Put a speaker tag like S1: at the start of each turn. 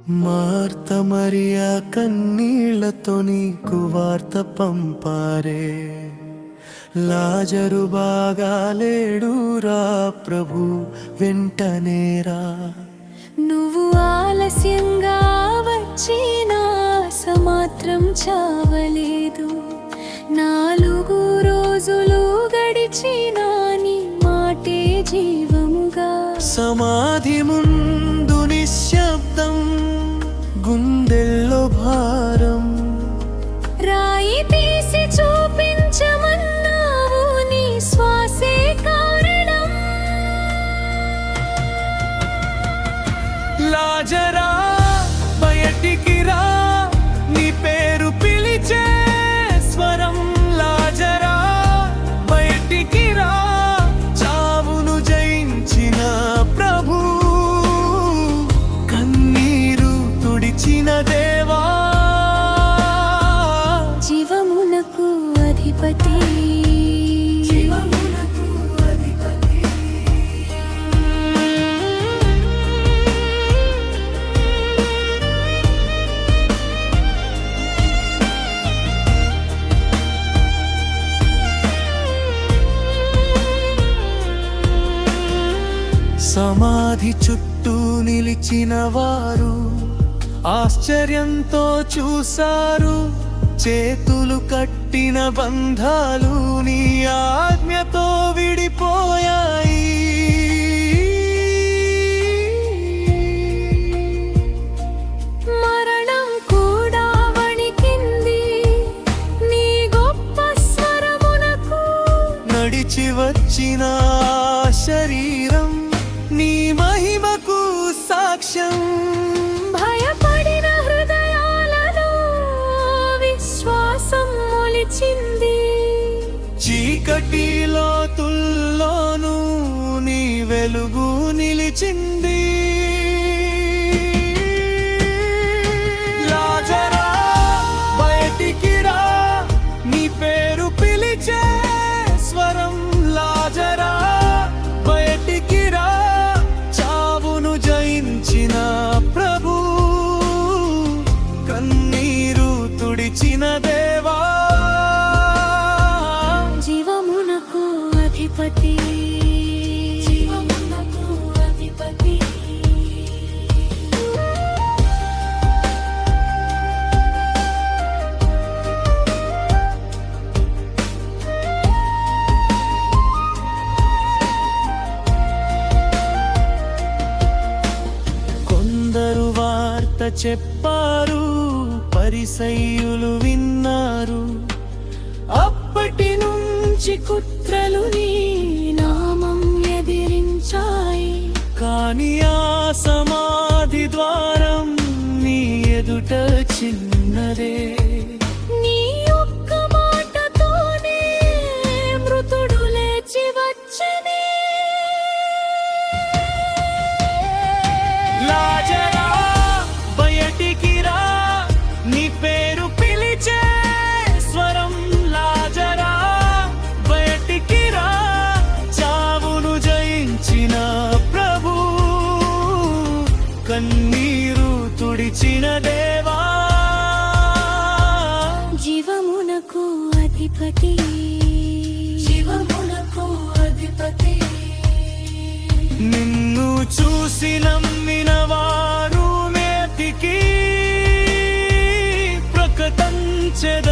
S1: Martha Mariya కన్నీళ్లతో నీకు వార్త పంపారే, లాజరు బాగాలేడురా, ప్రభు వెంటనేరా.
S2: నువ్వు ఆలస్యంగా వచ్చినా సమాత్రం చావలేదు, 4 రోజులు గడిచినా నీ మాటే జీవముగా.
S1: సమాధి ముందు నిశ్శబ్దం, గుండెల్లో భారం,
S2: రాయి తీసి చూపించమన్నావు, నీ శ్వాసే కారణం.
S1: లాజరా బయటికి రా, నీ పేరు పిలిచే స్వరం. లాజరా బయటికి రా, చావును జయించిన ప్రభు, కన్నీరు తుడిచిన దేవా,
S2: జీవమునకు అధిపతి.
S1: సమాధి చుట్టూ నిలిచిన వారు ఆశ్చర్యంతో చూశారు, చేతులు కట్టిన బంధాలు నీ ఆజ్ఞతో విడిపోయాయి.
S2: మరణం కూడా వణికింది నీ గొప్ప స్వరమునకు,
S1: నడిచి వచ్చిన శరీరం నీ మహిమకు సాక్ష్యం.
S2: భయపడిన హృదయాలలో విశ్వాసం మొలిచింది,
S1: చీకటి లోతుల్లోనూ నీ వెలుగు నిలిచింది. లాజరా బయటికి రా, నీ పేరు పిలిచే స్వరం. లాజరా బయటికి రా, చావును జయించిన ప్రభు, కన్నీరు తుడిచిన దేవా,
S2: జీవమునకు అధిపతి. జీవమునకు అధిపతి.
S1: కొందరు వార్త చెప్పారు, పరిసయ్యులు విన్నారు, అప్పటి నుంచి
S2: కుట్రలు నీ నామం ఎదిరించాయి,
S1: కాని ఆ సమాధి ద్వారం నీ ఎదుట చిన్నదే.
S2: నీ ఒక్క మాటతోనే మృతుడు లేచి వచ్చనే.
S1: లాజరా బయటికి రా, నీ పేరు పిలిచే స్వరం. లాజరా బయటికి రా, చావును జయించిన ప్రభు, కన్నీరు తుడిచిన దేవా,
S2: జీవమునకు అధిపతి. జీవమునకు అధిపతి.
S1: నిన్ను చూసి నమ్మిన వారు నేటికి ప్రకటించెద